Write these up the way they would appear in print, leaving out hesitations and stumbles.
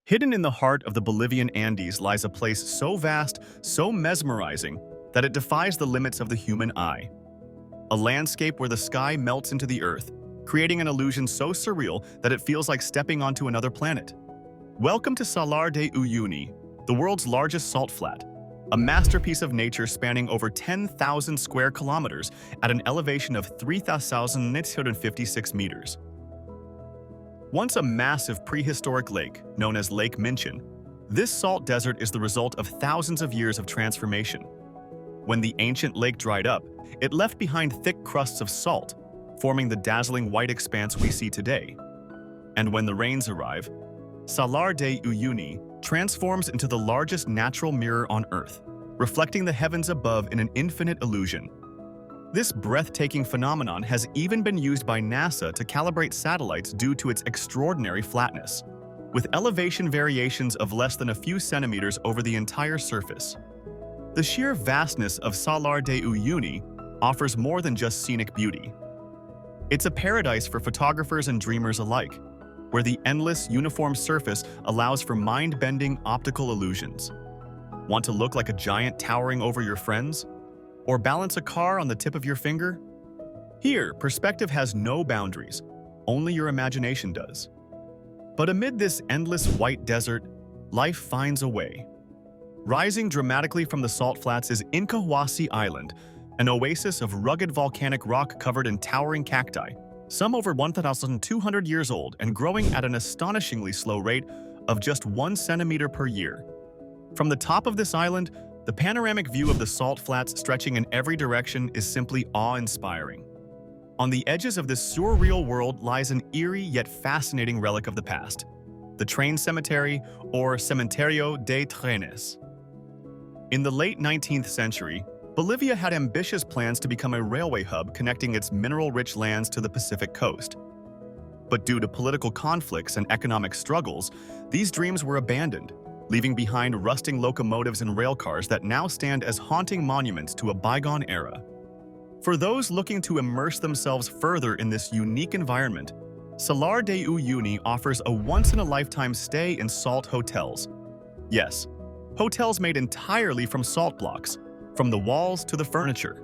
Hidden in the heart of the Bolivian Andes lies a place so vast, so mesmerizing, that it defies the limits of the human eye. A landscape where the sky melts into the earth, creating an illusion so surreal that it feels like stepping onto another planet. Welcome to Salar de Uyuni, the world's largest salt flat, a masterpiece of nature spanning over 10,000 square kilometers at an elevation of 3,856 meters. Once a massive prehistoric lake known as Lake 𝗀𝐻𝐿, this salt desert is the result of thousands of years of transformation. When the ancient lake dried up, it left behind thick crusts of salt, forming the dazzling white expanse we see today. And when the rains arrive, Salar de Uyuni transforms into the largest natural mirror on Earth, reflecting the heavens above in an infinite illusion. This breathtaking phenomenon has even been used by NASA to calibrate satellites due to its extraordinary flatness, with elevation variations of less than a few centimeters over the entire surface. The sheer vastness of Salar de Uyuni offers more than just scenic beauty. It's a paradise for photographers and dreamers alike, where the endless, uniform surface allows for mind-bending optical illusions. Want to look like a giant towering over your friends? Or balance a car on the tip of your finger? Here, perspective has no boundaries, only your imagination does. But amid this endless white desert, life finds a way. Rising dramatically from the salt flats is Inkawasi Island, an oasis of rugged volcanic rock covered in towering cacti, some over 1,200 years old and growing at an astonishingly slow rate of just 1 centimeter per year. From the top of this island, the panoramic view of the salt flats stretching in every direction is simply awe-inspiring. On the edges of this surreal world lies an eerie yet fascinating relic of the past, the train cemetery, or Cementerio de Trenes. In the late 19th century, Bolivia had ambitious plans to become a railway hub connecting its mineral-rich lands to the Pacific coast. But due to political conflicts and economic struggles, these dreams were abandoned, leaving behind rusting locomotives and railcars that now stand as haunting monuments to a bygone era. For those looking to immerse themselves further in this unique environment, Salar de Uyuni offers a once-in-a-lifetime stay in salt hotels. Yes, hotels made entirely from salt blocks, from the walls to the furniture.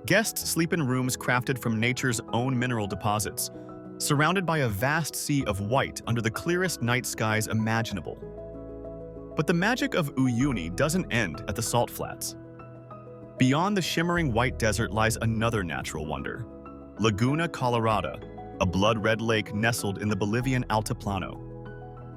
Guests sleep in rooms crafted from nature's own mineral deposits, surrounded by a vast sea of white under the clearest night skies imaginable. But the magic of Uyuni doesn't end at the salt flats. Beyond the shimmering white desert lies another natural wonder, Laguna Colorada, a blood-red lake nestled in the Bolivian Altiplano.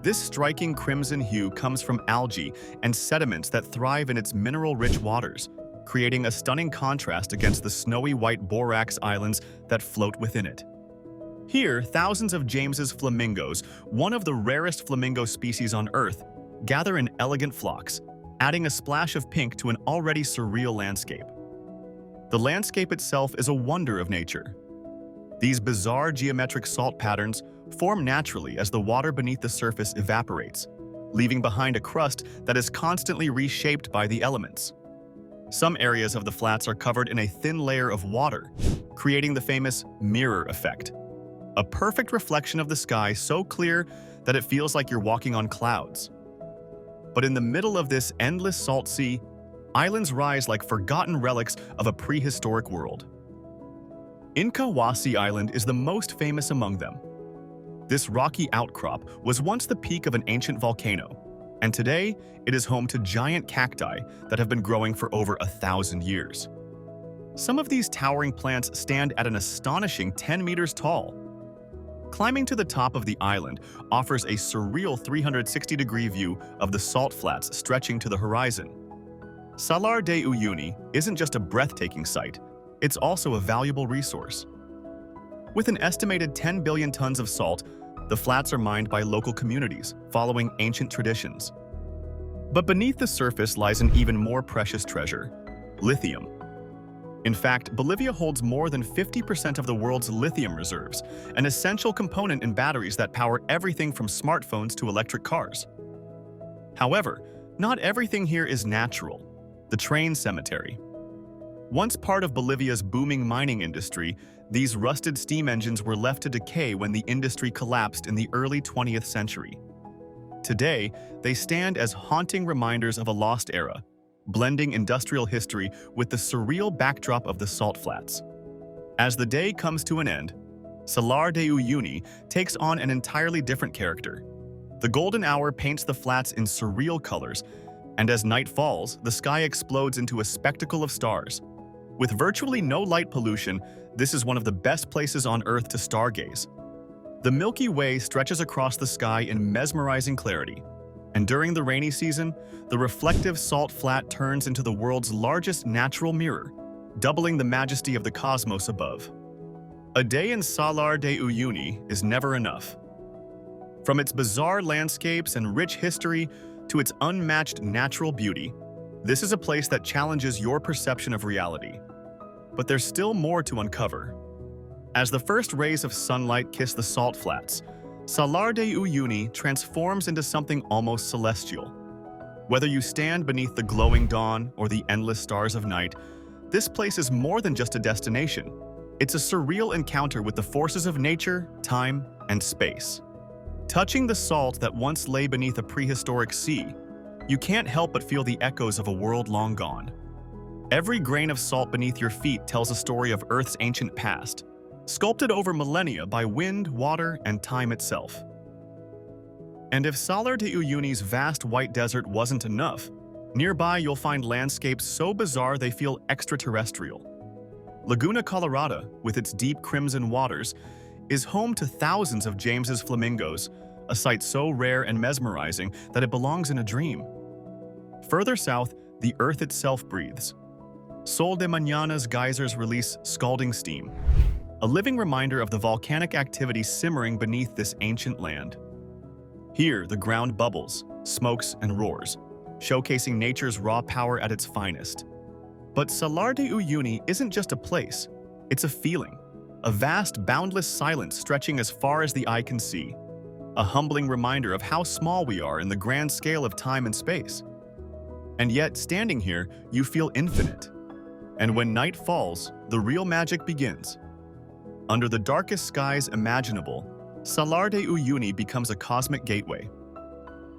This striking crimson hue comes from algae and sediments that thrive in its mineral-rich waters, creating a stunning contrast against the snowy white borax islands that float within it. Here, thousands of James's flamingos, one of the rarest flamingo species on Earth, gather in elegant flocks, adding a splash of pink to an already surreal landscape. The landscape itself is a wonder of nature. These bizarre geometric salt patterns form naturally as the water beneath the surface evaporates, leaving behind a crust that is constantly reshaped by the elements. Some areas of the flats are covered in a thin layer of water, creating the famous mirror effect, a perfect reflection of the sky so clear that it feels like you're walking on clouds. But in the middle of this endless salt sea, islands rise like forgotten relics of a prehistoric world. Inkawasi Island is the most famous among them. This rocky outcrop was once the peak of an ancient volcano, and today it is home to giant cacti that have been growing for over 1,000 years. Some of these towering plants stand at an astonishing 10 meters tall. Climbing to the top of the island offers a surreal 360-degree view of the salt flats stretching to the horizon. Salar de Uyuni isn't just a breathtaking sight, it's also a valuable resource. With an estimated 10 billion tons of salt, the flats are mined by local communities, following ancient traditions. But beneath the surface lies an even more precious treasure: lithium. In fact, Bolivia holds more than 50% of the world's lithium reserves, an essential component in batteries that power everything from smartphones to electric cars. However, not everything here is natural. The train cemetery. Once part of Bolivia's booming mining industry, these rusted steam engines were left to decay when the industry collapsed in the early 20th century. Today, they stand as haunting reminders of a lost era, blending industrial history with the surreal backdrop of the salt flats. As the day comes to an end, Salar de Uyuni takes on an entirely different character. The golden hour paints the flats in surreal colors, and as night falls, the sky explodes into a spectacle of stars. With virtually no light pollution, this is one of the best places on Earth to stargaze. The Milky Way stretches across the sky in mesmerizing clarity, and during the rainy season, the reflective salt flat turns into the world's largest natural mirror, doubling the majesty of the cosmos above. A day in Salar de Uyuni is never enough. From its bizarre landscapes and rich history to its unmatched natural beauty, this is a place that challenges your perception of reality. But there's still more to uncover. As the first rays of sunlight kiss the salt flats, Salar de Uyuni transforms into something almost celestial. Whether you stand beneath the glowing dawn or the endless stars of night, this place is more than just a destination. It's a surreal encounter with the forces of nature, time, and space. Touching the salt that once lay beneath a prehistoric sea, you can't help but feel the echoes of a world long gone. Every grain of salt beneath your feet tells a story of Earth's ancient past, sculpted over millennia by wind, water, and time itself. And if Salar de Uyuni's vast white desert wasn't enough, nearby you'll find landscapes so bizarre they feel extraterrestrial. Laguna Colorada, with its deep crimson waters, is home to thousands of 𝐀𝐻𝐿𝐵 flamingos, a sight so rare and mesmerizing that it belongs in a dream. Further south, the Earth itself breathes. Sol de Mañana's geysers release scalding steam, a living reminder of the volcanic activity simmering beneath this ancient land. Here, the ground bubbles, smokes, and roars, showcasing nature's raw power at its finest. But Salar de Uyuni isn't just a place, it's a feeling. A vast, boundless silence stretching as far as the eye can see. A humbling reminder of how small we are in the grand scale of time and space. And yet, standing here, you feel infinite. And when night falls, the real magic begins. Under the darkest skies imaginable, Salar de Uyuni becomes a cosmic gateway.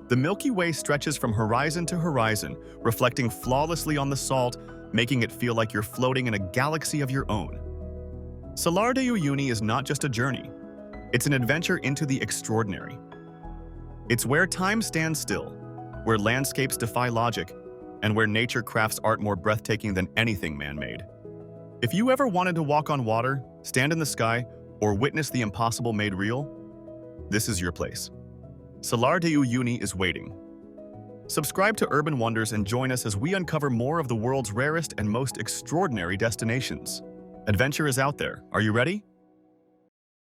The Milky Way stretches from horizon to horizon, reflecting flawlessly on the salt, making it feel like you're floating in a galaxy of your own. Salar de Uyuni is not just a journey, it's an adventure into the extraordinary. It's where time stands still, where landscapes defy logic, and where nature crafts art more breathtaking than anything man-made. If you ever wanted to walk on water, stand in the sky, or witness the impossible made real, this is your place. Salar de Uyuni is waiting. Subscribe to Urban Wonders and join us as we uncover more of the world's rarest and most extraordinary destinations. Adventure is out there. Are you ready?